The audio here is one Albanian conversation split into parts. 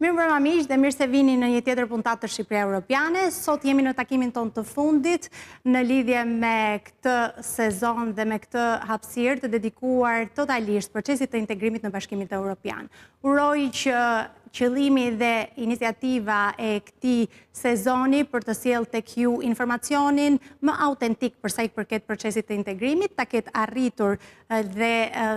Mirëmbrëma miq dhe mirë se vini në një tjetër puntat të Shqipëria Europiane. Sot jemi në takimin ton të fundit në lidhje me këtë sezon dhe me këtë hapësirë të dedikuar totalisht procesit të integrimit në Bashkimin Evropian. Uroj që qëllimi dhe iniciativa e këtij sezoni për të sjellë tek ju informacionin më autentik për sa i përket procesit të integrimit, ta ketë arritur dhe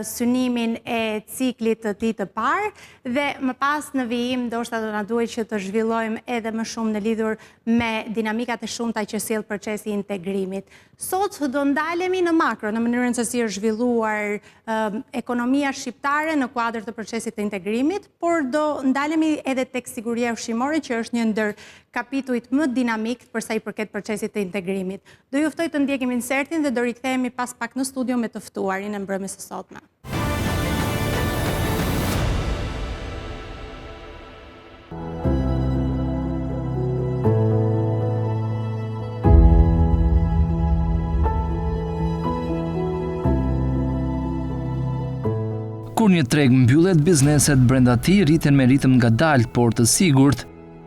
synimin e ciklit të tij të parë dhe më pas në vijim ndoshta do na duhet që të zhvillojmë edhe më shumë në lidhur me dinamikat e shumta që sjell procesi i integrimit. Sot do ndalemi në makro, në mënyrën se si është zhvilluar ekonomia shqiptare në kuadër të procesit të integrimit, por do ndalemi edhe tek siguria ushqimore, që është një ndër kapitujt më dinamik për sa i përket procesit të integrimit. Do ju ftoj të ndjekim insertin dhe do rikthehemi pas pak në studio me të ftuarin e mbrëmjes së sotme. Kur një treg mbyllet, bizneset brenda tij rriten me ritëm ngadalt, por të sigurt.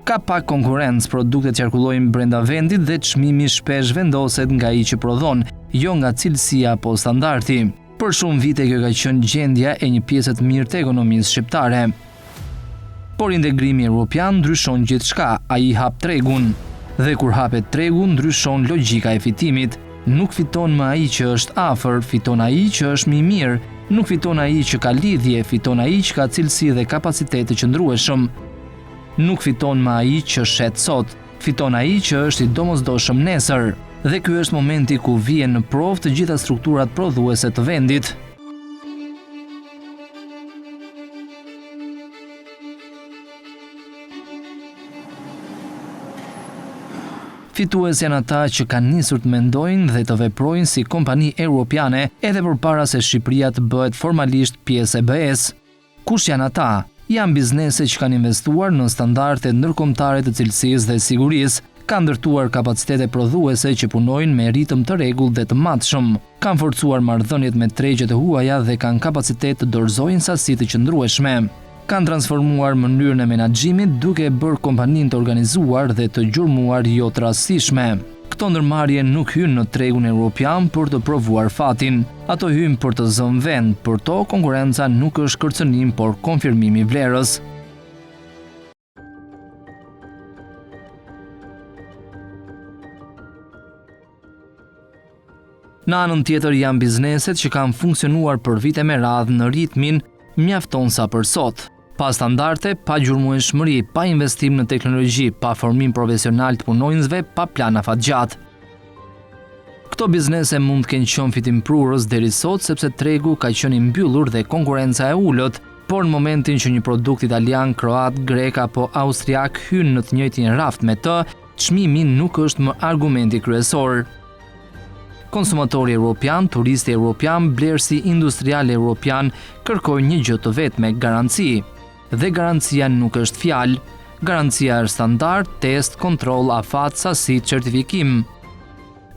Ka pak konkurrencë, produktet qarkullojnë brenda vendit dhe çmimi shpesh vendoset nga ai që prodhon, jo nga cilësia apo standardi. Për shumë vite kjo ka qenë gjendja e një pjesë të mirë të ekonomisë shqiptare. Por integrimi evropian ndryshon gjithçka, ai hap tregun. Dhe kur hapet tregu, ndryshon logjika e fitimit. Nuk fiton më ai që është afër, fiton ai që është më i mirë. Nuk fiton ai që ka lidhje, fiton ai që ka cilësi dhe kapacitet të qëndrueshëm. Nuk fiton më ai që shet sot, fiton ai që është i domosdoshëm nesër. Dhe ky është momenti ku vjen në provë të gjitha strukturat prodhuese të vendit. Fitues janë ata që kanë nisur të mendojnë dhe të veprojnë si kompani europiane edhe përpara se Shqipëria të bëhet formalisht pjesë e BE-s. Kush janë ata? Janë biznese që kanë investuar në standarde ndërkombëtare të cilësisë dhe sigurisë, kanë ndërtuar kapacitete prodhuese që punojnë me ritëm të rregullt dhe të matshëm, kanë forcuar marrëdhëniet me tregjet e huaja dhe kanë kapacitet të dorëzojnë sasi të qëndrueshme. Kanë transformuar mënyrën e menaxhimit duke e bërë kompaninë të organizuar dhe të gjurmuar jo të rastësishme. Këto ndërmarrje nuk hynë në tregun evropian për të provuar fatin. Ato hynë për të zënë vend, për to konkurenca nuk është kërcënim, por konfirmimi i vlerës. Në anën tjetër janë bizneset që kanë funksionuar për vite me radhë në ritmin mjafton sa për sot. Pa standarde, pa gjurmueshmëri, pa investim në teknologji, pa formim profesional të punonjësve, pa plan afatgjatë. Këto biznese mund të kenë qenë fitimprurës deri sot sepse tregu ka qenë i mbyllur dhe konkurenca e ulët, por në momentin që një produkt italian, kroat, grek apo austriak hyn në të njëjtin raft me të, çmimi nuk është më argumenti kryesor. Konsumatori evropian, turisti evropian, blerësi industrial evropian kërkojnë një gjë të vetme, garanci. Dhe garancia nuk është fjalë. Garancia është standard, test, kontroll, afat, sasi, certifikim.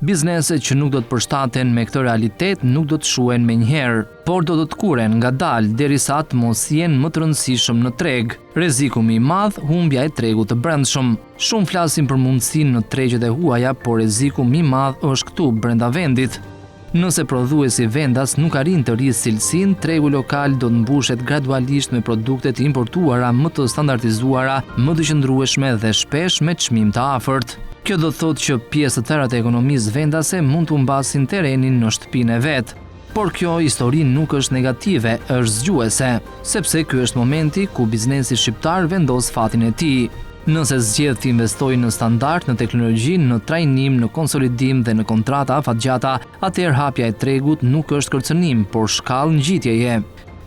Bizneset që nuk do të përshtaten me këtë realitet nuk do të shuhen menjëherë, por do të kuren ngadalë derisa të mos jenë më të rëndësishëm në treg. Rreziku më i madh, humbja e tregut të brendshëm. Shumë flasin për mundësinë në tregjet e huaja, por rreziku më i madh është këtu brenda vendit. Nëse prodhuesi vendas nuk arrin të rrisë cilësinë, tregu lokal do të mbushet gradualisht me produkte të importuara më të standardizuara, më të qëndrueshme dhe shpesh me çmim të afërt. Kjo do të thotë që pjesë të tjera të ekonomisë vendase mund të humbasin terrenin në shtëpinë e vet. Por kjo histori nuk është negative, është zgjuese, sepse ky është momenti ku biznesi shqiptar vendos fatin e tij. Nëse zgjedh të investojë në standard, në teknologji, në trajnim, në konsolidim dhe në kontrata afatgjata, atëherë hapja e tregut nuk është kërcënim, por shkallë ngjitjeje.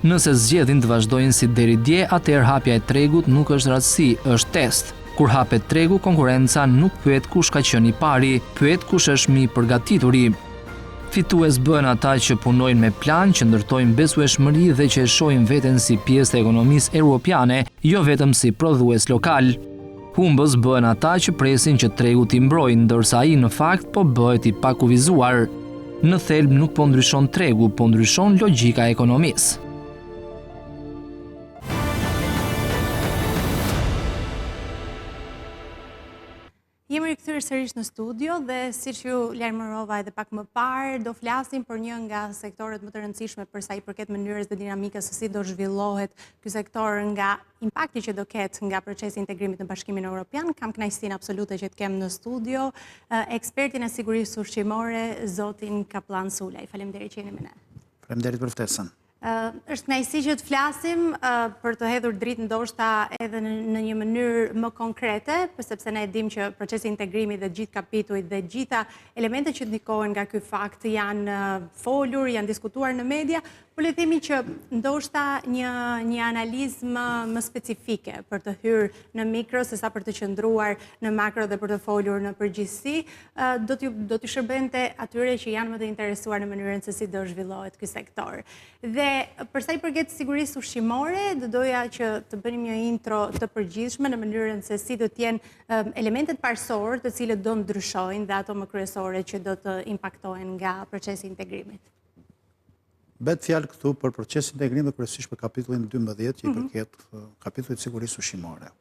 Nëse zgjedhin të vazhdojnë si deri dje, atëherë hapja e tregut nuk është rastësi, është test. Kur hapet tregu, konkurenca nuk pyet kush ka qenë i pari, pyet kush është më i përgatituri. Fitues bëhen ata që punojnë me plan, që ndërtojnë besueshmëri dhe që e shohin veten si pjesë të ekonomisë europiane, jo vetëm si prodhues lokal. Humbës bëhen ata që presin që tregu t'i mbrojnë, ndërsa ai në fakt po bëhet i pakuvizuar. Në thelb nuk po ndryshon tregu, po ndryshon logjika e ekonomisë. Jemi rikthyer sërish në studio dhe siç ju lajmërova edhe pak më parë, do flasim për një nga sektorët më të rëndësishme për sa i përket mënyrës dhe dinamikës se si do zhvillohet ky sektor nga impakti që do ketë nga procesi i integrimit në Bashkimin Evropian. Kam kënaqësinë absolute që të kem në studio ekspertin e sigurisë ushqimore, zotin Kaplan Sulaj. Faleminderit që jeni me ne. Faleminderit për ftesën. Është kënaqësi që të flasim për të hedhur dritë ndoshta edhe në një mënyrë më konkrete, sepse ne e dimë që procesi i integrimit dhe gjithë kapitujt dhe gjitha elementet që ndikohen nga ky fakt janë folur, janë diskutuar në media, por le të themi që ndoshta një analizë më specifike për të hyrë në mikro sesa për të qëndruar në makro dhe për të folur në përgjithësi, do t'ju shërbente atyre që janë më të interesuar në mënyrën se si do zhvillohet ky sektor. Dhe përsa i përket sigurisë ushqimore, do doja që të bënim një intro të përgjithshme në mënyrën se si do t'jenë elementet parsorë të cilët do ndryshojnë dhe ato më kryesore që do të impaktohen nga procesi i integrimit. Bet fjalë këtu për procesin e integrimit kryesisht për kapitullin 12 që i përket kapitullit sigurisë ushqimore.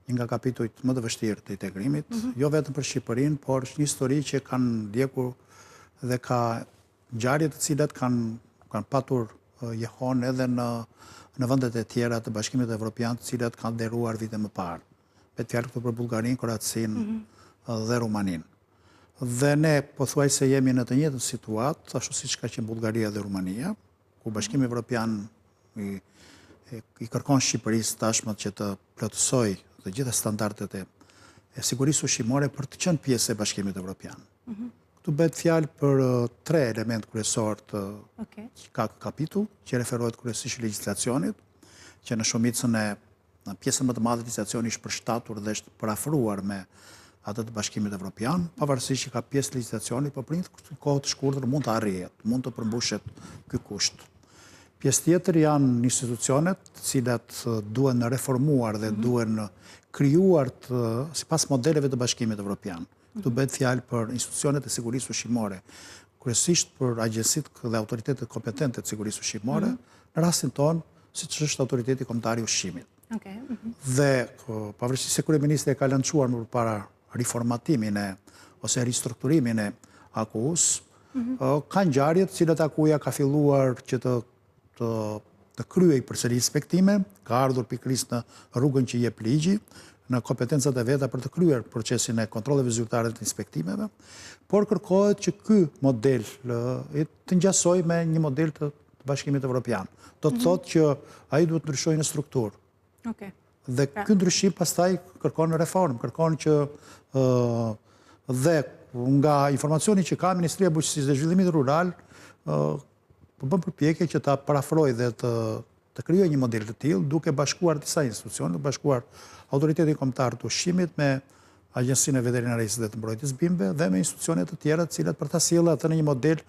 Një nga kapitujt më të vështirë të integrimit, jo vetëm për Shqipërinë, por një histori që kanë ndjekur dhe ka ngjarje të cilat kanë patur jehon edhe në vendet e tjera të Bashkimit Evropian, të cilat kanë nderuar vite më parë. Bet fjalë këtu për Bullgarinë, Kroacinë dhe Rumaninë. Dhe ne pothuajse jemi në të njëjtën situatë, ashtu siç ka qenë Bullgaria dhe Rumania, ku Bashkimi Evropian i kërkon Shqipërisë tashmë që të plotësojë të gjitha standardet e sigurisë ushqimore për të qenë pjesë e Bashkimit Evropian. Këtu bëhet fjalë për 3 element kryesor të ka kapitull, që referohet kryesisht legjislacionit, që në shumicën e pjesën më të madhe të legjislacionit është përshtatur dhe është parafruar me atë të Bashkimit Evropian, pavarësisht që ka pjesë legjislacioni, por për një kohë të shkurtër mund të arrihet, mund të përmbushet ky kusht. Pjesë tjetër janë institucionet, të cilat duhen reformuar dhe duhen krijuar sipas modeleve të Bashkimit Evropian. Këtu bëhet fjalë për institucionet e sigurisë ushqimore, kryesisht për agjencitë dhe autoritetet kompetente të sigurisë ushqimore, në rastin tonë, siç është Autoriteti Kombëtar i Ushqimit. Dhe pavarësisht se kryeministri e ka lançuar më përpara riformatimin ose ristrukturimin e AKU-s, ka ngjarje të cilat AKU-ja ka filluar që të kryej përsëri inspektime, ka ardhur pikërisht në rrugën që jep ligji, në kompetencat e veta për të kryer procesin e kontrolleve zyrtare të inspektimeve, por kërkohet që ky model të ngjasojë me një model të Bashkimit Evropian. Do të thotë që ai duhet të ndryshojë në strukturë. Dhe ky ndryshim pastaj kërkon reformë, kërkon që dhe nga informacioni që ka Ministria e Bujqësisë dhe Zhvillimit Rural, bën përpjekje që ta parafrojë dhe të krijojë një model të tillë, duke bashkuar disa institucione, bashkuar Autoritetin Kombëtar të Ushqimit me Agjencinë e Veterinarisë dhe të Mbrojtjes Bimëve dhe me institucione të tjera të cilat për ta sjellë atë në një model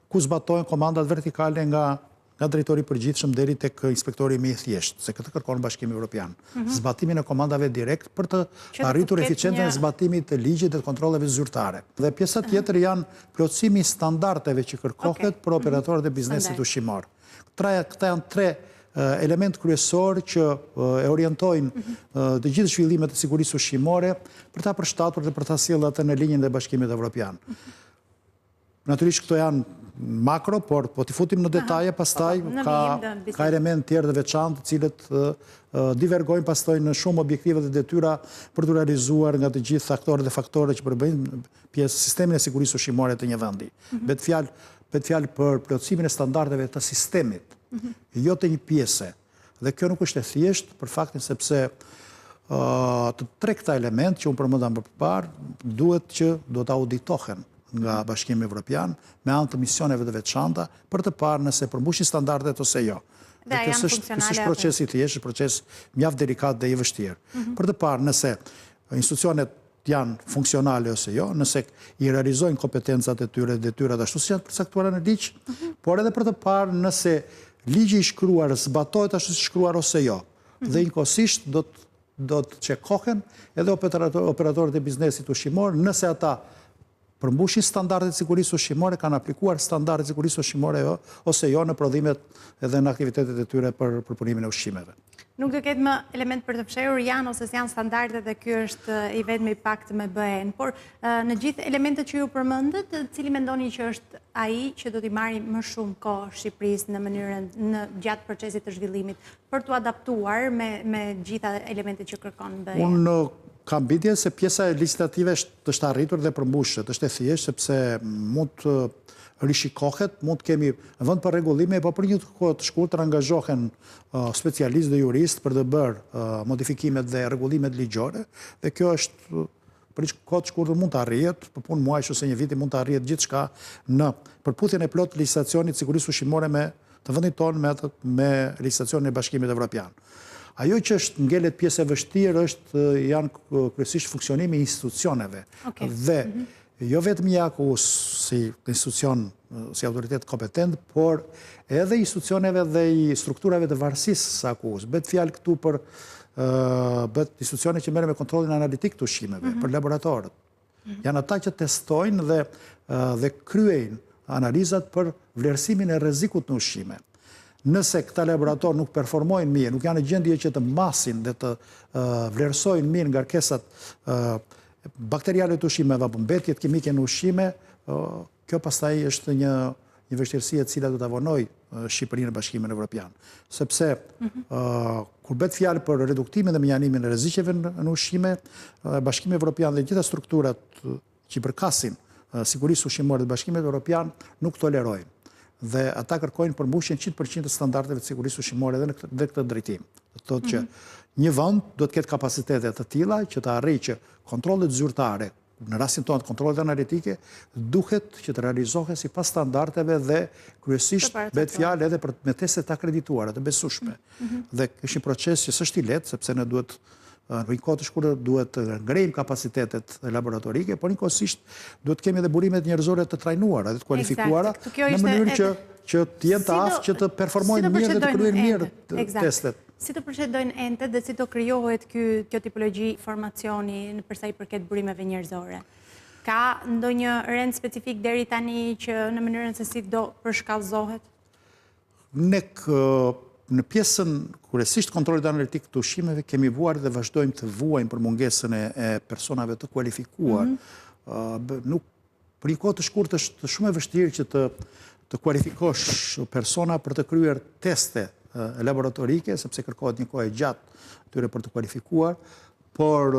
ku zbatohen komandat vertikale nga drejtori i përgjithshëm deri tek inspektori më i thjeshtë, se këtë kërkon Bashkimi Evropian. Zbatimin e komandave direkt për të arritur eficiencën e zbatimit të ligjit dhe të kontrolleve zyrtare. Dhe pjesa tjetër janë plotësimi i standardeve që kërkohet për operatorët e biznesit ushqimor. Këta janë 3 element kryesor që e orientojnë të gjithë zhvillimet e sigurisë ushqimore për ta përshtatur dhe për ta sjellë atë në linjën e Bashkimit Evropian. Natyrisht këto janë makro, por po t'i futim në detaje, pastaj ka element tjerë dhe veçantë të cilët divergojnë pastaj në shumë objektive dhe detyra për të realizuar nga të gjithë aktorët dhe faktorët që përbëjnë pjesë sistemin e sigurisë ushqimore të një vendi. Bëhet fjalë për plotësimin e standardeve të sistemit, jo të një pjese. Dhe kjo nuk është e thjeshtë për faktin sepse të 3 këta element që unë përmenda më parë duhet të auditohen nga Bashkimi Evropian me anë të misioneve të veçanta për të parë nëse përmbushin standardet ose jo. Dhe janë funksionale. Ky është proces i thjeshtë, proces mjaft delikat dhe i vështirë. Për të parë nëse institucionet janë funksionale ose jo, nëse i realizojnë kompetencat e tyre, detyrat ashtu si janë përcaktuara në ligj, por edhe për të parë nëse ligji i shkruar zbatohet ashtu si shkruar ose jo. Dhe njëkohësisht do të çekohen edhe operatorët e biznesit ushqimor nëse ata përmbushin standardet sigurisë ushqimore, kanë aplikuar standardet sigurisë ushqimore ose jo në prodhimet edhe në aktivitetet e tyre për përpunimin e ushqimeve. Nuk do ketë më element për të fshehur janë ose janë standardet dhe ky është i vetmi pakt me BE-n, por në gjithë elementet që ju përmendët, cili mendoni që është ai që do t'i marrë më shumë kohë Shqipërisë në mënyrën në gjatë procesit të zhvillimit për t'u adaptuar me gjitha elementet që kërkon BE? Unë kam bindje se pjesa legislative është arritur dhe përmbushet, është e thjeshtë sepse mund të rishikohet, mund të kemi vend për rregullime, po për një kohë të shkurtër angazhohen specialistë dhe juristë për të bërë modifikimet dhe rregullimet ligjore, dhe kjo është për një kohë të shkurtër mund të arrihet, për punë muajsh ose një viti mund të arrihet gjithçka në përputhjen e plot të legjislacionit sigurisë ushqimore me të vendit tonë me legjislacionin e Bashkimit Evropian. Ajo që është ngelet pjesë e vështirë janë kryesisht funksionimi i institucioneve dhe jo vetëm JAKUS si institucion, si autoritet kompetent, por edhe institucioneve dhe i strukturave të varësisë së AKUS. Bet fjalë këtu për institucione që merren me kontrollin analitik të ushqimeve, për laboratorët. Janë ata që testojnë dhe kryejnë analizat për vlerësimin e rrezikut në ushqime. Nëse këta laborator nuk performojnë mirë, nuk janë në gjendje që të masin dhe të vlerësojnë mirë ngarkesat bakteriale të ushqimeve apo mbetjet kimike në ushqime, kjo pastaj është një vështirësi e cila do ta vonojë Shqipërinë në Bashkimin Evropian. Sepse kur bëhet fjalë për reduktimin dhe mjanimin e rrezikeve në ushqime, Bashkimi Evropian dhe gjitha strukturat që përkasin sigurisë ushqimore të Bashkimit Evropian nuk tolerojnë. Dhe ata kërkojnë përmbushjen 100% të standardeve të sigurisë ushqimore dhe këtë drejtim. Do të thotë që një vend do të ketë kapacitete të tilla që të arrijë që kontrollet zyrtare, në rastin tonë kontrollet analitike, duhet që të realizohen sipas standardeve dhe kryesisht bëhet fjalë edhe për me testet akredituara, të besueshme. Dhe është një proces që s'është i lehtë sepse ne duhet në një kohë të shkurtër duhet të ngrejmë kapacitetet laboratorike, por njëkohësisht duhet kemi edhe burimet njerëzore të trajnuara dhe të kualifikuara në mënyrë që të jenë të aftë që të performojnë mirë dhe të kryejnë mirë testet. Si të procedojnë entet dhe si të krijohet kjo tipologji formacioni përsa i përket burimeve njerëzore? Ka ndonjë rend specifik deri tani që në mënyrën se si do përshkallëzohet? Ne në pjesën kryesisht kontrollit analitik të ushqimeve kemi vuar dhe vazhdojmë të vuajmë për mungesën e personave të kualifikuar. Për një kohë të shkurtër është shumë e vështirë që të kualifikosh persona për të kryer teste laboratorike, sepse kërkohet një kohë e gjatë tyre për të kualifikuar, por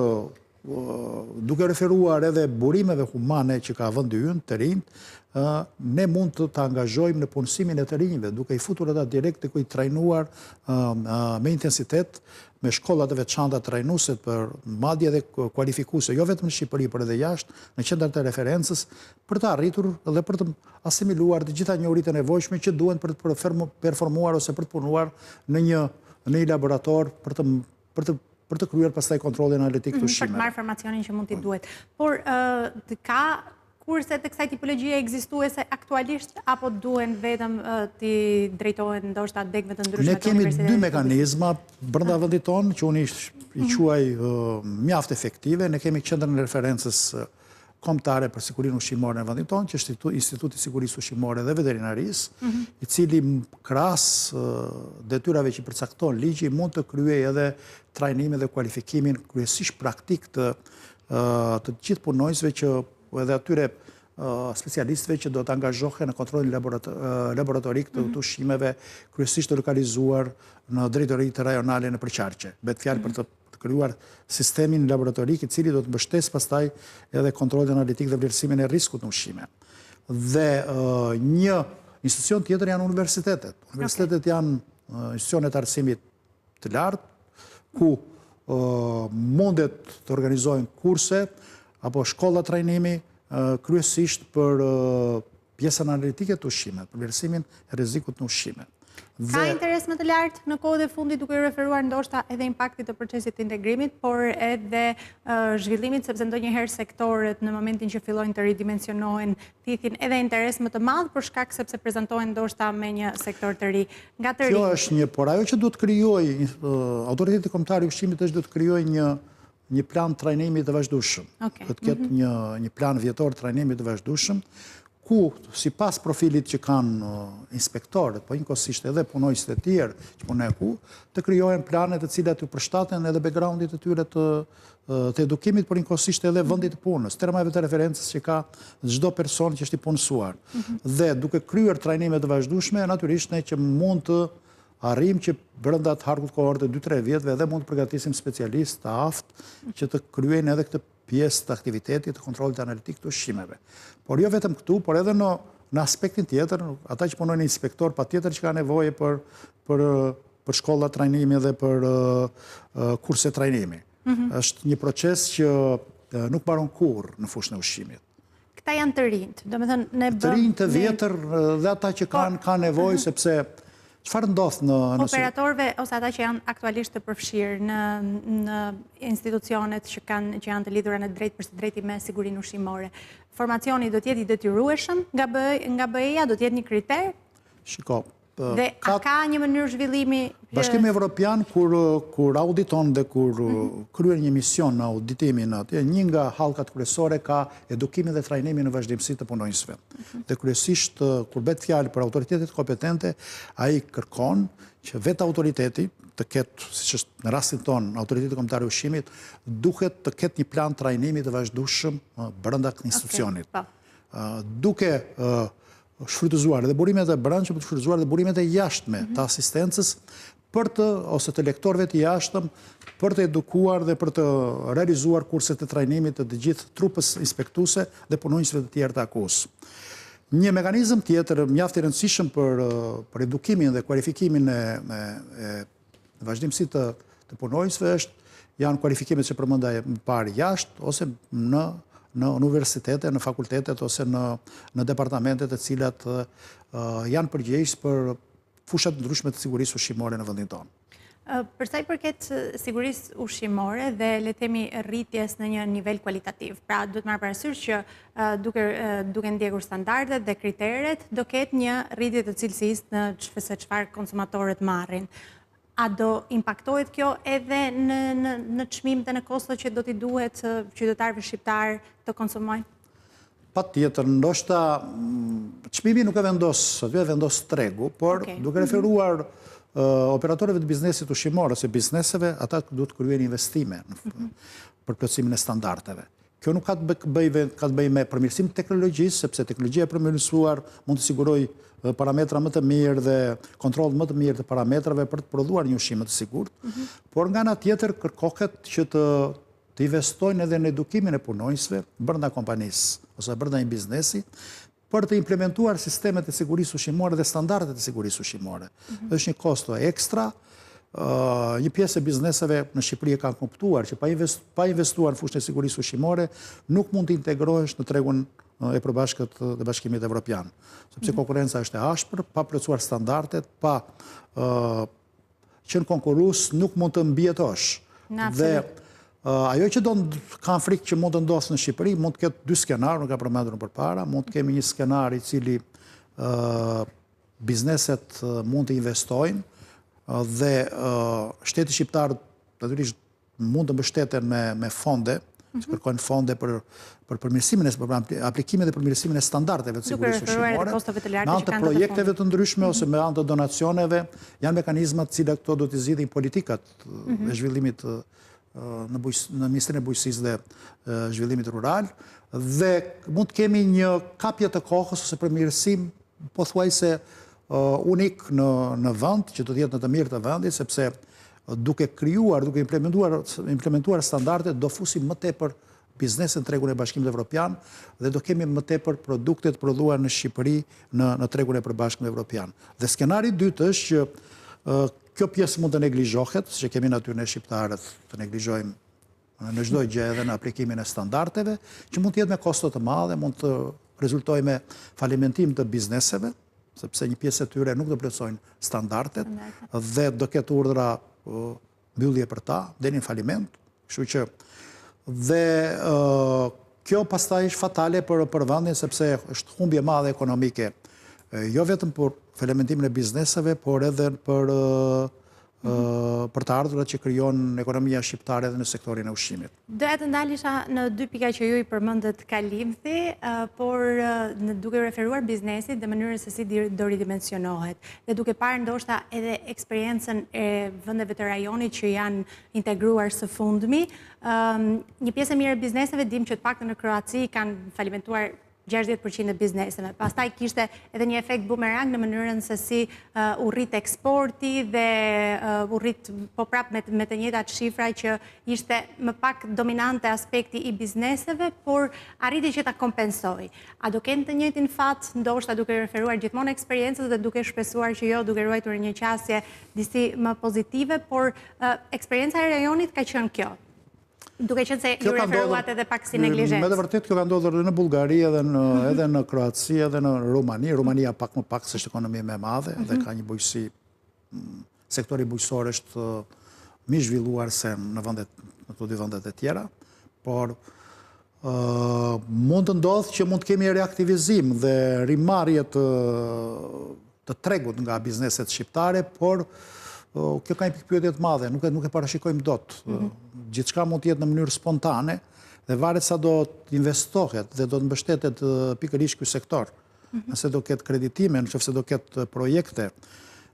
duke referuar edhe burimeve humane që ka vendi ynë të rinjt, ne mund të angazhojmë në punësimin e të rinjve, duke i futur ata direkt të trajnuar me intensitet, me shkollat e veçanta trajnuese për madje dhe kualifikuese, jo vetëm në Shqipëri, por edhe jashtë, në qendrat e referencës, për të arritur dhe për të asimiluar të gjitha njohuritë e nevojshme që duhen për të performuar ose për të punuar në një laborator për të kryer pastaj kontrollin analitik të ushqimeve. Për të marrë informacionin që mund t'i duhet. Por ka kurse të kësaj tipologjie ekzistuese aktualisht apo duhen vetëm t'i drejtohen ndoshta degëve të ndryshme të universitetit? Ne kemi dy mekanizma brenda vendit tonë që unë i quaj mjaft efektive. Ne kemi qendrën e referencës kombëtare për sigurinë ushqimore në vendin tonë, që është Instituti i Sigurisë Ushqimore dhe Veterinarisë, i cili krahas detyrave që përcakton ligji mund të kryejë edhe trajnimin dhe kualifikimin kryesisht praktik të gjithë punonjësve që edhe atyre specialistëve që do të angazhohen në kontrollin laboratorik të ushqimeve, kryesisht të lokalizuar në drejtoritë rajonale në Përqarqe. Bëhet fjalë për të krijuar sistemin laboratorik i cili do të mbështesë pastaj edhe kontrollin analitik dhe vlerësimin e rrezikut në ushqime. Dhe një institucion tjetër janë universitetet. Universitetet janë institucione të arsimit të lartë, ku mundet të organizojnë kurse apo shkolla trajnimi kryesisht për pjesën analitike të ushqimeve, për vlerësimin e rrezikut në ushqime. Ka interes më të lartë në kohët e fundit duke referuar ndoshta edhe impaktit të procesit të integrimit, por edhe zhvillimit, sepse ndonjëherë sektorët në momentin që fillojnë të ridimensionohen thithin edhe interes më të madh për shkak sepse prezantohen ndoshta me një sektor të ri. Kjo është një, por ajo që duhet krijojë autoriteti kombëtar i ushqimit është duhet krijojë një plan trajnimi të vazhdueshëm. Këtë ketë një plan vjetor trajnimi të vazhdueshëm, ku si pas profilit që kanë inspektorët, po njëkohësisht edhe punojësit e tjerë që punojnë ku, të krijohen planet të cilat të përshtaten edhe backgroundit të tyre të edukimit, por njëkohësisht edhe vendit të punës, termave të referencës që ka çdo person që është i punësuar. Dhe duke kryer trajnime të vazhdueshme, natyrisht ne që mund të arrim që brenda të harkut kohore të 2-3 vjetëve edhe mund të përgatisim specialistë të aftë që të kryejnë edhe këtë pjesë të aktivitetit të kontrollit analitik të ushqimeve. Por jo vetëm këtu, por edhe në aspektin tjetër, ata që punojnë inspektor patjetër që ka nevojë për shkolla trajnimi dhe për kurse trajnimi. Është një proces që nuk mbaron kurrë në fushën e ushqimit. Këta janë të rinjt, domethënë të rinjt, të vjetër dhe ata që kanë nevojë sepse çfarë ndodh në operatorëve ose ata që janë aktualisht të përfshirë në institucionet që janë të lidhura në drejt për së drejti me sigurinë ushqimore. Formacioni do të jetë i detyrueshëm nga BE-ja, do të jetë një kriter? Shiko. Dhe a ka një mënyrë zhvillimi? Bashkimi Evropian, kur auditon dhe kur kryen një mision në auditimin atje, një nga hallkat kryesore ka edukimin dhe trajnimin në vazhdimsi të punonjësve. Dhe kryesisht, kur bëhet fjalë për autoritetet kompetente, ai kërkon që vetë autoriteti të ketë, siç është në rastin ton, autoriteti kombëtar i ushqimit, duhet të ketë një plan trajnimi të vazhdueshëm brenda institucionit. Duke shfrytëzuar dhe burimet e brendshme, për të shfrytëzuar dhe burimet e jashtme të asistencës ose të lektorëve të jashtëm për të edukuar dhe për të realizuar kurset e trajnimit të gjithë trupës inspektuese dhe punonjësve të tjerë të AKUs. Një mekanizëm tjetër mjaft i rëndësishëm për edukimin dhe kualifikimin e vazhdimësit të punonjësve janë kualifikimet që përmenda më parë jashtë ose në universitete, në fakultetet ose në departamentet e cilat janë përgjegjës për fushat ndryshme të sigurisë ushqimore në vendin tonë. Përsa i përket sigurisë ushqimore dhe le të themi rritjes në një nivel kualitativ. Pra, duhet marrë parasysh që duke ndjekur standardet dhe kriteret, do ketë një rritje të cilësisë në çfarë konsumatorët marrin. A do impaktohet kjo edhe në çmim dhe në kosto që do t'i duhet qytetarëve shqiptar të konsumojnë? Patjetër, ndoshta çmimi nuk e vendos, aty e vendos tregu, por duke referuar operatorëve të biznesit ushqimor ose bizneseve, ata duhet të kryejnë investime për plotësimin e standardeve. Kjo nuk ka të bëjë me përmirësim të teknologjisë, sepse teknologjia e përmirësuar mund të sigurojë parametra më të mirë dhe kontroll më të mirë të parametrave për të prodhuar një ushqim të sigurt, por nga ana tjetër kërkohet që të investojnë edhe në edukimin e punonjësve brenda kompanisë ose brenda një biznesi për të implementuar sistemet e sigurisë ushqimore dhe standardet e sigurisë ushqimore. Është një kosto ekstra. Një pjesë e bizneseve në Shqipëri e kanë kuptuar që pa investuar në fushën e sigurisë ushqimore nuk mund të integrohesh në tregun e përbashkët dhe Bashkimit Evropian. Sepse konkurenca është e ashpër, pa plotësuar standardet, pa qenë konkurrues nuk mund të mbijetosh. Dhe ajo që kanë frikë që mund të ndodhë në Shqipëri, mund të ketë 2 skenar, nuk ka përmendur përpara, mund të kemi një skenar i cili bizneset mund të investojnë dhe shteti shqiptar natyrisht mund të mbështeten me fonde, që kërkojnë fonde për përmirësimin e aplikimin dhe përmirësimin e standardeve të sigurisë ushqimore, me anë të projekteve të ndryshme ose me anë të donacioneve, janë mekanizmat të cilat këto do të zgjidhin politikat e zhvillimit në Ministrinë e Bujqësisë dhe Zhvillimit Rural, dhe mund të kemi një kapje të kohës ose përmirësim pothuajse unik në vend, që do të jetë në të mirë të vendit, sepse duke krijuar, duke implementuar standardet, do fusim më tepër biznesin në tregun e Bashkimit Evropian dhe do kemi më tepër produktet prodhuar në Shqipëri në tregun e përbashkët evropian. Dhe skenari i dytë është që kjo pjesë mund të neglizhohet, që kemi natyrën e shqiptarët të neglizhojmë në çdo gjë edhe në aplikimin e standardeve, që mund të jetë me kosto të mëdha, mund të rezultojë me falimentim të bizneseve, sepse një pjesë e tyre nuk do plotësojnë standardet dhe do ketë urdhra mbyllje për ta, deri në faliment. Kështu që dhe kjo pastaj është fatale për vendin sepse është humbje e madhe ekonomike, jo vetëm për falimentimin e bizneseve, por edhe për për të ardhurat që krijon ekonomia shqiptare edhe në sektorin e ushqimit. Doja të ndalisha në dy pika që ju i përmendët ka lidhje, por në duke referuar biznesit dhe mënyrën se si do ridimensionohet. Dhe duke parë ndoshta edhe eksperiencën e vendeve të rajonit që janë integruar së fundmi, një pjesë e mirë e bizneseve dim që të paktën në Kroaci kanë falimentuar 60% e bizneseve. Pastaj kishte edhe një efekt bumerang në mënyrën se si u rrit eksporti dhe u rrit po prap me të njëjtat shifra që ishte më pak dominante aspekti i bizneseve, por arriti që ta kompensoj. A do kenë të njëjtin fat, ndoshta duke referuar gjithmonë eksperiencës dhe duke shpresuar që jo duke ruajtur një qasje disi më pozitive, por eksperienca e rajonit ka qenë kjo. Duke qenë se ju referuat edhe pak si neglizhencë. Me të vërtet kjo ka ndodhur edhe në Bullgari, edhe në Kroaci, edhe në Rumani. Rumania pak më pak se është ekonomi më e madhe dhe ka një bujqësi, sektori bujqësor është më i zhvilluar se në të dy vendet e tjera, por mund të ndodhë që mund të kemi reaktivizim dhe rimarrje të tregut nga bizneset shqiptare, por kjo ka një pikpyetje të madhe, nuk e parashikojmë dot. Gjithçka mund të jetë në mënyrë spontane dhe varet sa do të investohet dhe do të mbështetet pikërisht ky sektor. Nëse do ketë kreditime, nëse do ketë projekte,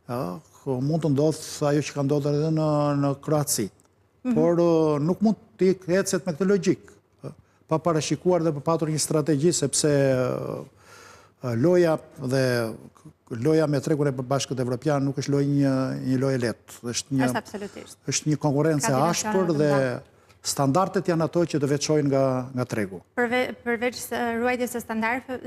mund të ndodhë ajo që ka ndodhur edhe në Kroaci. Por nuk mund të ecet me këtë logjik, pa parashikuar dhe pa patur një strategji, sepse loja me tregun e përbashkët evropian nuk është një lojë lehtë. Është një konkurrencë e ashpër dhe standardet janë ato që të veçojnë nga tregu. Përveç ruajtjes së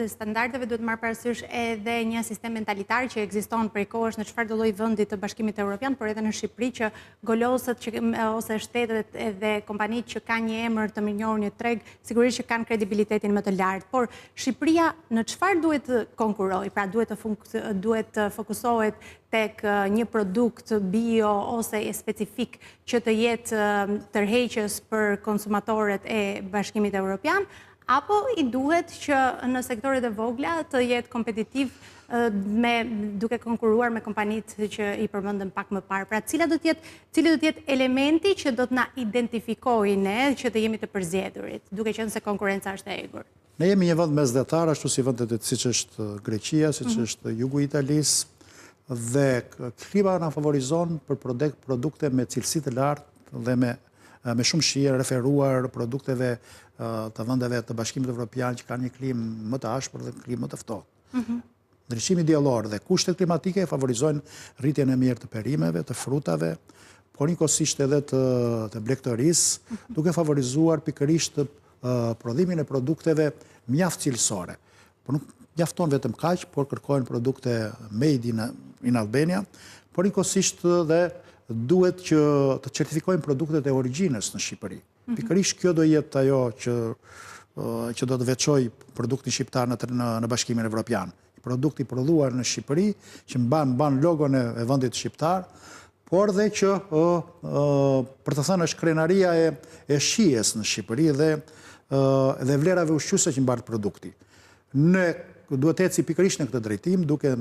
standardeve, duhet marrë parasysh edhe një sistem mentalitar që ekziston prej kohësh në çfarëdo lloj vendi të Bashkimit Evropian, por edhe në Shqipëri që golosët ose shtetet edhe kompanitë që kanë një emër të mirënjohur në treg, sigurisht që kanë kredibilitetin më të lartë. Por Shqipëria në çfarë duhet të konkurojë? Pra duhet të fokusohet tek një produkt bio ose specifik që të jetë tërheqës për konsumatorët e Bashkimit Evropian, apo i duhet që në sektoret e vogla të jetë kompetitiv duke konkuruar me kompanitë që i përmendëm pak më parë. Pra cili do të jetë elementi që do të na identifikojë ne që të jemi të përzgjedhurit, duke qenë se konkurenca është e egur. Ne jemi një vend mesdhetar, ashtu si vendet siç është Greqia, siç është jugu i Italisë, dhe klima na favorizon për produkte me cilësi të lartë dhe me shumë shije, referuar produkteve të vendeve të Bashkimit Evropian që kanë një klimë më të ashpër dhe klimë më të ftohtë. Ndryshimi diellor dhe kushtet klimatike favorizojnë rritjen e mirë të perimeve, të frutave, por njëkohësisht edhe të blegtorisë, duke favorizuar pikërisht prodhimin e produkteve mjaft cilësore. Por nuk mjafton vetëm kaq, por kërkojnë produkte made in Albania, por njëkohësisht dhe duhet që të certifikojnë produktet e origjinës në Shqipëri. Pikërisht kjo do jetë ajo që do të veçoj produktin shqiptar në Bashkimin Evropian. Produkti prodhuar në Shqipëri, që mban logon e vendit shqiptar, por dhe që, për të thënë, është krenaria e shijes në Shqipëri dhe vlerave ushqyese që mban produkti. Ne duhet eci pikërisht në këtë drejtim, duke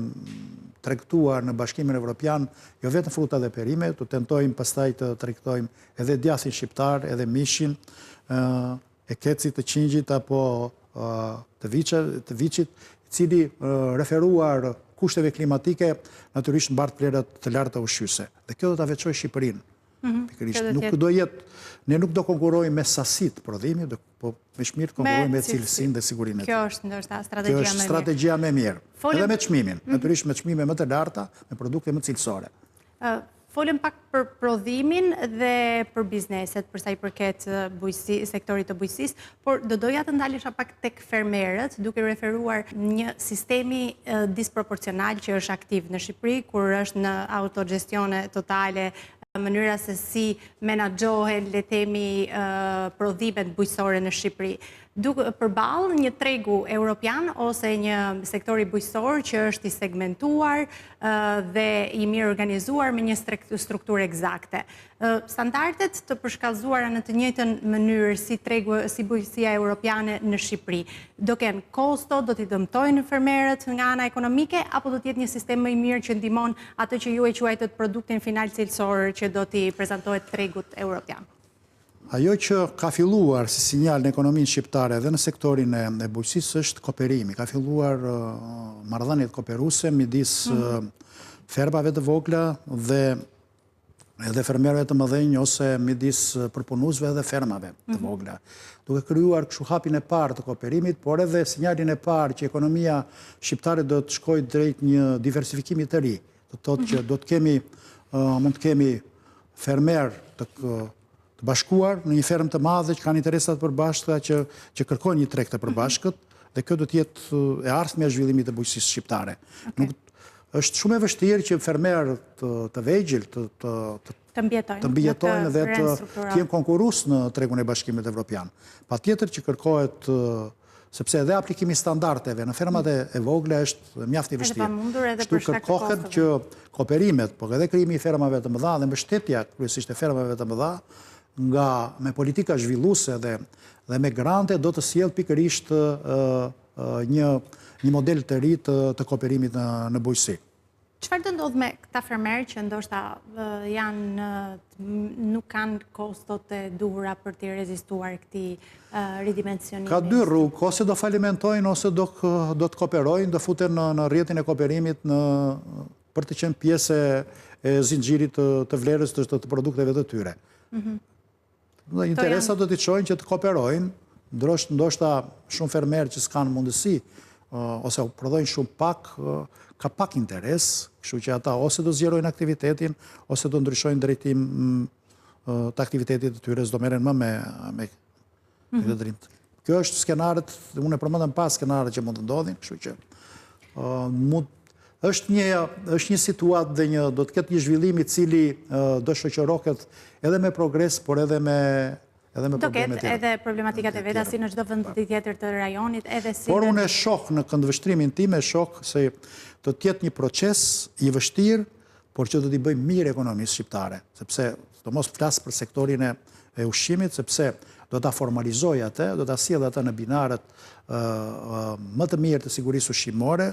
tregtuar në Bashkimin Evropian jo vetëm fruta dhe perime, të tentojmë pastaj të tregtojmë edhe djasin shqiptar, edhe mishin, e kecit të qingjit apo të viçit, i cili referuar kushteve klimatike natyrisht mbar vlerat të larta ushqyese. Dhe kjo do ta veçojë Shqipërinë. Pikërisht ne nuk do konkurrojmë me sasitë prodhimit, po me shmirë konkurrojmë me cilësinë dhe sigurinë. Kjo është ndoshta strategjia më e mirë. Kjo është strategjia më e mirë. Edhe me çmimin, natyrisht me çmime më të larta, me produkte më cilësore. Folëm pak për prodhimin dhe për bizneset, për sa i përket sektorit të bujqësisë, por do doja të ndalesha pak tek fermerët, duke referuar një sistemi disproporcional që është aktiv në Shqipëri, kur është në autogestione totale, mënyra se si menaxhohen, le të themi, prodhimet bujqësore në Shqipëri. përballë një tregu europian ose një sektori bujqësor që është i segmentuar dhe i mirë organizuar me një strukturë eksakte. Standardet të përshkallëzuara në të njëjtën mënyrë si bujqësia europiane në Shqipëri, do kenë kosto, do t'i dëmtojnë fermerët nga ana ekonomike, apo do t'jetë një sistem më i mirë që ndihmon atë që ju e quajtët produktin final cilësor që do t'i prezantohet tregut europian? Ajo që ka filluar si sinjal në ekonominë shqiptare dhe në sektorin e bujqësisë është kooperimi. Ka filluar marrëdhëniet kooperuese midis fermave të vogla dhe edhe fermerëve të mëdhenj ose midis përpunuesve dhe fermave të vogla. Duke krijuar kështu hapin e parë të kooperimit, por edhe sinjalin e parë që ekonomia shqiptare do të shkojë drejt një diversifikimi të ri. Do të thotë që mund të kemi fermer të bashkuar në një fermë të madhe që kanë interesat përbashkëta që kërkojnë një treg të përbashkët, dhe kjo do të jetë e ardhmja e zhvillimit të bujqësisë shqiptare. Është shumë e vështirë që fermerët të vegjël të mbijetojnë dhe të jenë konkurrues në tregun e Bashkimit Evropian. Patjetër që kërkohet, sepse edhe aplikimi standardeve në fermat e vogla është mjaft i vështirë. Kështu kërkohet që kooperimet, por edhe krijimi i fermave të mëdha dhe mbështetja kryesisht e fermave të mëdha me politika zhvilluese dhe me grante do të sjellë pikërisht një model të ri të kooperimit në bujqësi. Çfarë do ndodh me këta fermerë që ndoshta nuk kanë kostot e duhura për të rezistuar këtij ridimensionimi? Ka dy rrugë, ose do falimentojnë ose do të kooperojnë, do futen në rrjetin e kooperimit për të qenë pjesë e zinxhirit të vlerës të produkteve të tyre. Interesat do t'i çojnë që të kooperojnë, ndoshta shumë fermerë që s'kanë mundësi ose prodhojnë shumë pak, ka pak interes, kështu që ata ose do zgjerojnë aktivitetin, ose do ndryshojnë drejtim të aktivitetit të tyre, s'do merren më me lëndrim. Kjo është skenarët, unë e përmendëm pas skenarët që mund të ndodhin, kështu që është një situatë dhe do të ketë një zhvillim i cili do shoqërohet edhe me progres, por edhe me probleme tjera. Do ketë edhe problematikat e veta si në çdo vend tjetër të rajonit, edhe si. Por unë e shoh në këndvështrimin tim, e shoh se do të jetë një proces i vështirë, por që do t'i bëjë mirë ekonomisë shqiptare, sepse do mos flas për sektorin e ushqimit, sepse do ta formalizoj atë, do ta sjell atë në binarët më të mirë të sigurisë ushqimore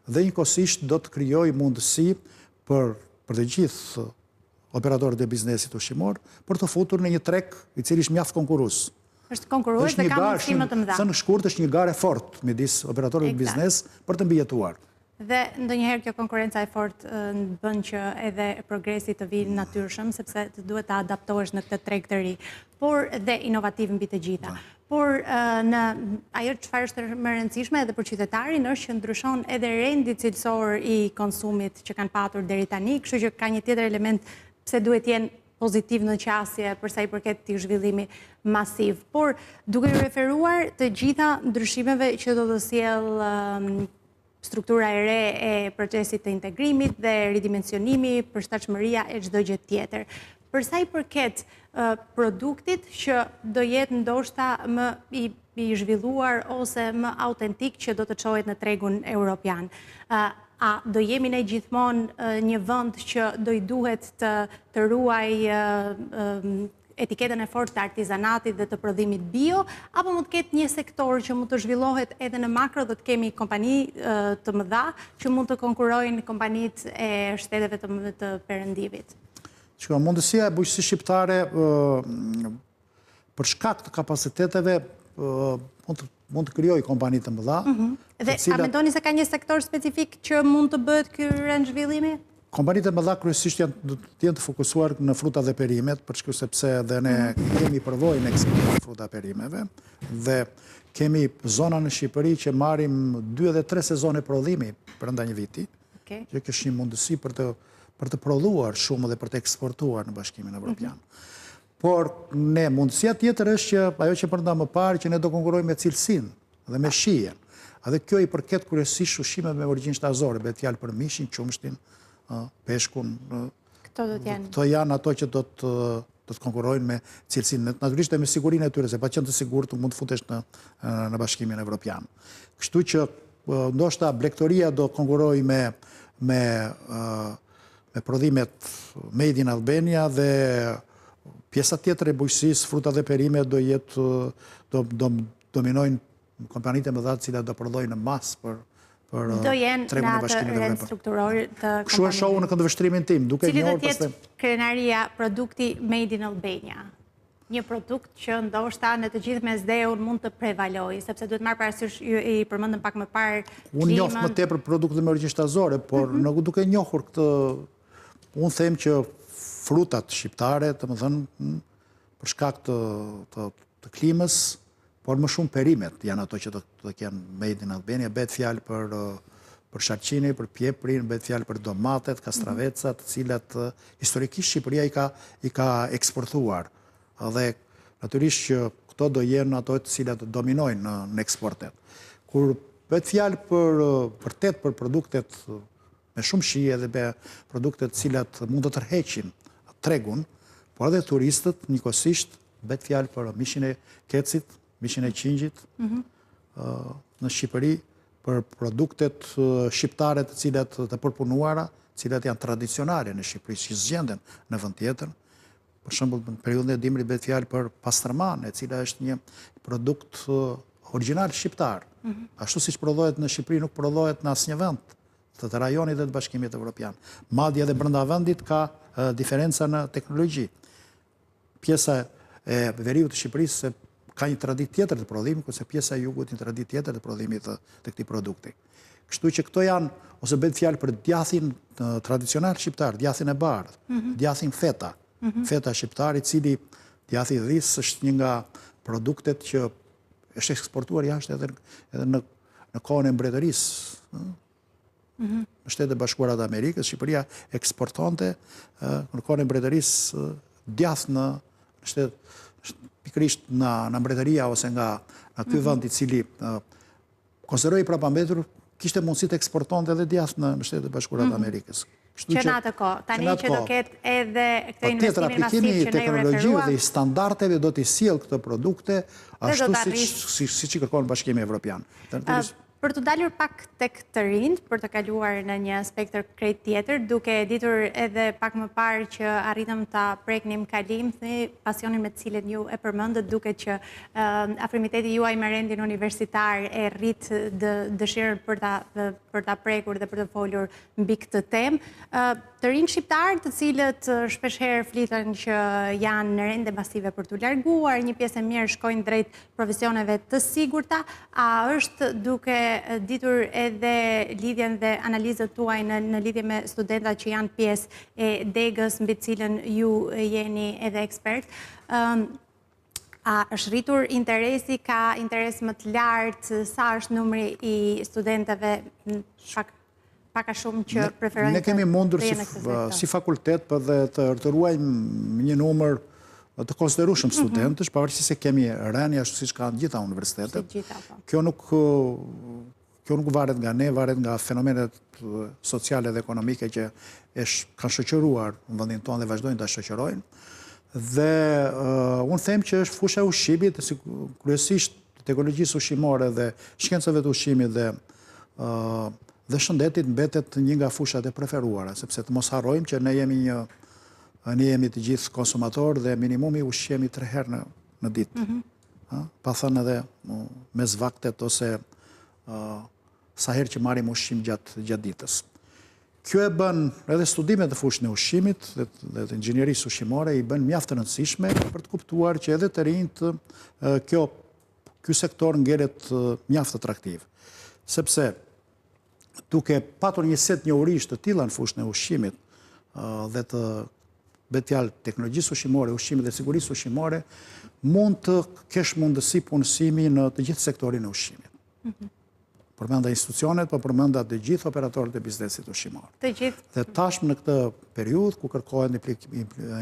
dhe njëkohësisht do të krijoj mundësi për të gjithë operatorët e biznesit ushqimor për të futur në një treg i cili është mjaft konkurrues. Është konkurrues dhe ka mundësi më të mëdha. Në shkurt është një garë fort midis operatorëve të biznes për të mbijetuar. Dhe ndonjëherë kjo konkurenca e fortë bën që edhe progresi të vijë natyrshëm, sepse të duhet të adaptohesh në këtë treg të ri, por dhe inovativ mbi të gjitha. Por ajo çfarë është më e rëndësishme edhe për qytetarin është që ndryshon edhe rendi cilësor i konsumit që kanë patur deri tani, kështu që ka një tjetër element pse duhet jenë pozitiv në qasje për sa i përket këtij zhvillimi masiv. Por duke u referuar të gjitha ndryshimeve që do të sjellë struktura e re e procesit të integrimit dhe ridimensionimi, përshtatshmëria e çdo gjë tjetër. Për sa i përket produktit që do jetë ndoshta më i zhvilluar ose më autentik që do të çohet në tregun europian. A do jemi ne gjithmonë një vend që do i duhet të ruaj etiketën e fortë të artizanatit dhe të prodhimit bio, apo mund të ketë një sektor që mund të zhvillohet edhe në makro dhe të kemi kompani të mëdha që mund të konkurrojnë kompanitë e shteteve të perëndimit? Mundësia e bujqësisë shqiptare për shkak të kapaciteteve mund të krijojë kompani të mëdha. Dhe a mendoni se ka një sektor specifik që mund të bëhet ky rend zhvillimi? Kompanitë e mëdha kryesisht janë të fokusuar në fruta dhe perimet, për shkak sepse dhe ne kemi përvojë në eksport fruta perimeve dhe kemi zona në Shqipëri që marrim 2 dhe 3 sezone prodhimi brenda një viti, që është një mundësi për të prodhuar shumë dhe për të eksportuar në Bashkimin Evropian. Por ne mundësia tjetër është që ajo që përnda më parë që ne do konkurrojmë me cilësinë dhe me shijen. Edhe kjo i përket kryesisht ushqimeve me origjinë shtazore, bëhet fjalë për mishin, qumshtin, peshkun. Këto do të jenë. Këto janë ato që do të të konkurrojnë me cilësinë, natyrisht e me sigurinë e tyre, se pa qenë të sigurt mund të futesh në Bashkimin Evropian. Kështu që ndoshta blegtoria do konkurrojë me prodhimet made in Albania dhe pjesa tjetër e bujqësisë, fruta dhe perimet do dominojnë kompanitë e mëdha të cilat do prodhojnë në masë për do jenë tregun në e atë Bashkimit Evropian. restrukturor të kompanive. Kështu e shohu në këndvështrimin tim, duke Cili do njohur tjetë krenaria produkti Made in Albania? Një produkt që ndoshta në të gjithë mesdheun mund të prevalojë, sepse duhet marrë parasysh ju i përmendëm pak më parë Unë njoh më tepër produkte me origjinë shtazore, por duke njohur këtë, unë them që frutat shqiptare, domethënë për shkak të klimës, por më shumë perimet janë ato që do kenë made in Albania, bëhet fjalë për sharqini, për pjeprin, bëhet fjalë për domatet, kastravecat, të cilat historikisht Shqipëria i ka eksportuar. Dhe natyrisht që këto do jenë ato të cilat dominojnë në eksportet. Kur bëhet fjalë vërtet për produktet me shumë shije dhe me produktet të cilat mund të tërheqin tregun, por edhe turistët njëkohësisht bëhet fjalë për mishin e kecit, mishin e qingjit në Shqipëri, për produktet shqiptare të cilat të përpunuara, të cilat janë tradicionale në Shqipëri, që zgjenden në vend tjetër. Për shembull, në periudhën e dimrit bëhet fjalë për pastërman, e cila është një produkt origjinal shqiptar. Ashtu siç prodhohet në Shqipëri, nuk prodhohet në asnjë vend të rajonit dhe të Bashkimit Evropian. Madje edhe brenda vendit ka diferenca në teknologji. Pjesa e veriut të Shqipërisë ka një traditë tjetër të prodhimit, kurse pjesa e jugut një traditë tjetër të prodhimit të këtij produkti. Kështu që këto janë, ose bëhet fjalë për djathin tradicional shqiptar, djathin e bardhë, djathin feta. Feta shqiptar, i cili djathi dhis është një nga produktet që është eksportuar jashtë edhe në kohën e mbretërisë. Në Shtetet Bashkuara të Amerikës, Shqipëria eksportonte në kohën e mbretërisë djath në shtet pikërisht në mbretëria ose nga ky vend i cili konsideroi prapambetur, kishte mundësi të eksportonte edhe djath në Shtetet Bashkuara të Amerikës. Që në atë kohë, tani që do ketë edhe këtë investimin masiv që ne ju teknologjive dhe i standardeve do t'i sjellë këto produkte ashtu siç i kërkon Bashkimi Evropian. Për të dalur pak tek të rinjt, për të kaluar në një spektër krejt tjetër, duke ditur edhe pak më parë që arritëm ta preknim kalim, pasionin me cilin ju e përmendët, duke që afrimiteti juaj me rendin universitar e rrit dëshirën për ta prekur dhe për të folur mbi këtë temë. Të rinj shqiptar, të cilët shpeshherë flitën që janë në rende masive për t'u larguar, një pjesë e mirë shkojnë drejt profesioneve të sigurta, a është duke ditur edhe lidhjen dhe analizët tuaj në lidhje me studentat që janë pjesë e degës mbi cilën ju jeni edhe ekspert, a është rritur interesi, ka interes më të lartë, sa është numri i studentëve paka shumë që preferojnë ne kemi mundur si fakultet për dhe të ruajmë një numër të konsiderueshëm studentësh, pavarësisht se kemi rënje ashtu siç kanë gjitha universitetet. Kjo nuk varet nga ne, varet nga fenomenet sociale dhe ekonomike që kanë shoqëruar në vendin tonë dhe vazhdojnë ta shoqërojnë. Dhe unë them që është fusha e ushqimit, kryesisht teknologjisë ushqimore dhe shkencave të ushqimit dhe shëndetit mbetet një nga fushat e preferuara, sepse të mos harrojmë që ne jemi të gjithë konsumatorë dhe minimumi ushqemi 3 herë në ditë. Pa thënë edhe mes vaktet ose sa herë që marrim ushqim gjatë ditës. Kjo e bën edhe studimet e fushën e ushqimit dhe të inxhinierisë ushqimore i bën mjaft të rëndësishme për të kuptuar që edhe të rinjt ky sektor ngelet mjaft atraktiv. Sepse duke patur një set njohurish të tilla në fushën e ushqimit dhe të bëhet fjalë teknologjisë ushqimore, ushqimit dhe sigurisë ushqimore, mund të kesh mundësi punësimi në të gjithë sektorin e ushqimit. Përmenda institucionet, po përmenda të gjithë operatorët e biznesit ushqimor. Dhe tashmë në këtë periudhë ku kërkohet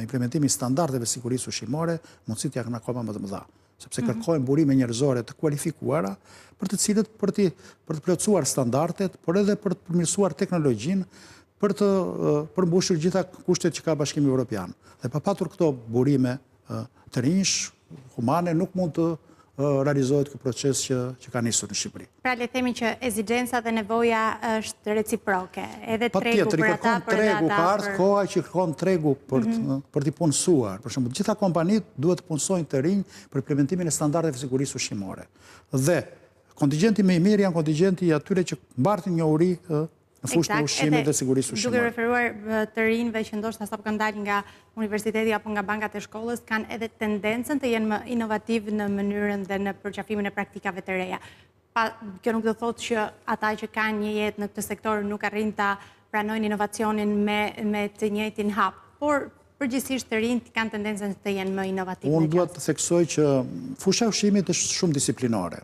implementimi i standardeve sigurisë ushqimore, mundësit janë akoma më të mëdha, sepse kërkojnë burime njerëzore të kualifikuara për të cilët për të plotësuar standardet, por edhe për të përmirësuar teknologjinë, për të përmbushur gjitha kushtet që ka Bashkimi Evropian. Dhe pa patur këto burime të rinj, humane, nuk mund të realizohet ky proces që ka nisur në Shqipëri. Pra le themi që exigenca dhe nevoja është reciproke, edhe tregu për ata, për tregu, ka ardhur koha që kërkon tregu për t'i punësuar. Për shembull, gjitha kompanitë duhet të punësojnë të rinj për implementimin e standardeve sigurisë ushqimore. Dhe kontingjenti më i mirë janë kontingjenti atyre që mbartin njohuri në fushën e ushqimit dhe sigurisë ushqimore. Duke referuar të rinjve që ndoshta sapo kanë dalë nga universiteti apo nga bankat e shkollës, kanë edhe tendencën të jenë më inovativ në mënyrën dhe në përqafimin e praktikave të reja. Kjo nuk do thotë që ata që kanë një jetë në këtë sektor nuk arrin ta pranojnë inovacionin me të njëjtin hap, por përgjithsisht të rinjt kanë tendencën të jenë më inovativ. Unë duhet të theksoj që fusha e ushqimit është shumë disiplinore.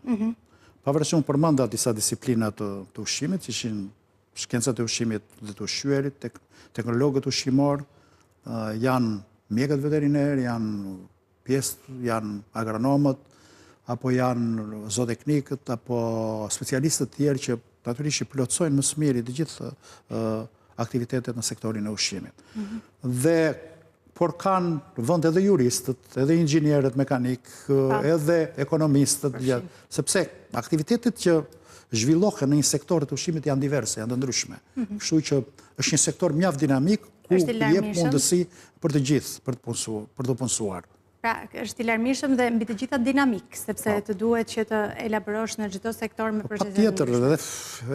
Pavarësisht unë përmenda disa disiplina të ushqimit, që ishin shkencat e ushqimit dhe të ushqyerit, teknologët ushqimor, janë mjekët veteriner, janë agronomët, apo janë zooteknikët, apo specialistët tjerë që natyrisht i plotësojnë më së miri të gjithë aktivitetet në sektorin e ushqimit. Por kanë vend edhe juristët, edhe inxhinierët mekanik, edhe ekonomistët, sepse aktivitetet që zhvillohen në një sektor të ushqimit janë diverse, janë të ndryshme. Kështu që është një sektor mjaft dinamik ku jep mundësi për të gjithë për të punësuar. Pra, është i larmishëm dhe mbi të gjitha dinamik, sepse të duhet që të elaborosh në çdo sektor me procese. Patjetër,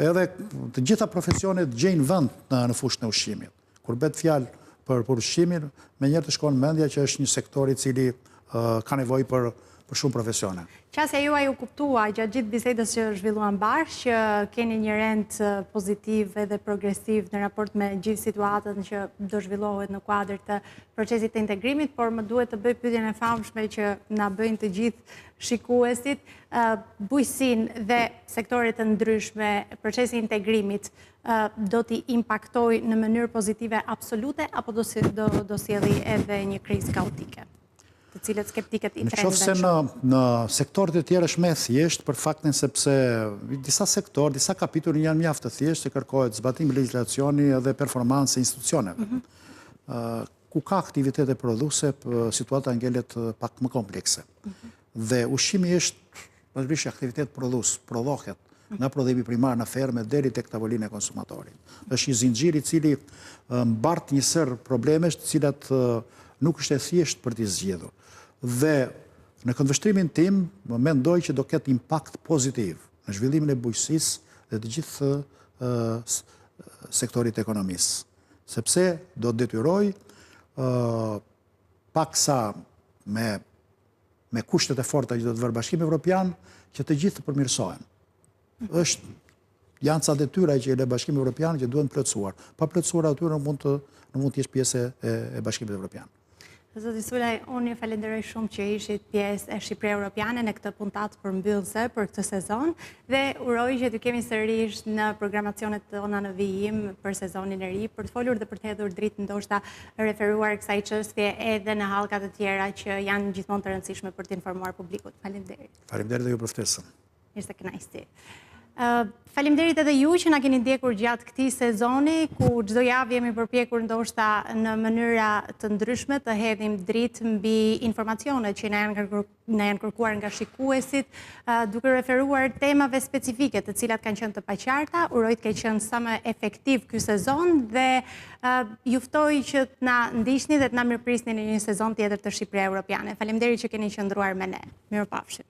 edhe të gjitha profesionet gjejnë vend në fushën e ushqimit. Kur bëhet fjalë për ushqimin, menjëherë të shkon mendja që është një sektor i cili ka nevojë për shumë profesione. Qasja juaj u kuptua gjatë gjithë bisedës që zhvilluan bashkë, që keni një rend pozitiv edhe progresiv në raport me gjithë situatën që do zhvillohet në kuadër të procesit të integrimit, por më duhet të bëj pyetjen e famshme që na bëjnë të gjithë shikuesit, bujqësinë dhe sektoret të ndryshme, procesi i integrimit do t'i impaktojë në mënyrë pozitive absolute apo do sjellë edhe një krizë kaotike, të cilët skeptikët i trendojnë shumë? Nëse në sektorët e tjerë është më e thjeshtë për faktin sepse disa sektorë, disa kapitull janë mjaft të thjeshtë, që kërkohet zbatimi i legjislacioni dhe performancë e institucioneve. Ku ka aktivitete prodhuese, situata ngelet pak më komplekse. Dhe ushqimi është natyrisht aktivitet prodhues, prodhohet nga prodhimi primar në ferme deri tek tavolina e konsumatorit. Është një zinxhir i cili mbart një sër problemesh të cilat nuk është e thjeshtë për t'i zgjedhur. Dhe në këndvështrimin tim, më mendoj që do ketë impakt pozitiv në zhvillimin e bujqësisë dhe të gjithë sektorit të ekonomisë. Sepse do të detyroj paksa me kushtet e forta që do të vërë Bashkimi Evropian, që të gjithë të përmirësohen. Janë ca detyra që e le Bashkimi Evropian që duhen plotësuar. Pa plotësuar aty nuk mund të jesh pjesë e Bashkimit Evropian. Zoti Sulaj, unë ju falenderoj shumë që ishit pjesë e Shqipëria Europiane në këtë puntat përmbyllëse për këtë sezon dhe uroj që t'ju kemi sërish në programacionet tona në vijim për sezonin e ri, për të folur dhe për të hedhur dritë ndoshta referuar kësaj çështje edhe në hallkat e tjera që janë gjithmonë të rëndësishme për të informuar publikut. Faleminderit. Faleminderit dhe ju për ftesën. Mirë se kënaqësi. Faleminderit edhe ju që na keni ndjekur gjatë këtij sezoni, ku çdo javë jemi përpjekur ndoshta në mënyra të ndryshme të hedhim dritë mbi informacionet që na janë kërkuar nga shikuesit, duke referuar temave specifike të cilat kanë qenë të paqarta. Uroj të ketë qenë sa më efektiv ky sezon dhe ju ftoj që të na ndiqni dhe të na mirëprisni në një sezon tjetër të Shqipëria Europiane. Faleminderit që keni qëndruar me ne. Mirupafshim.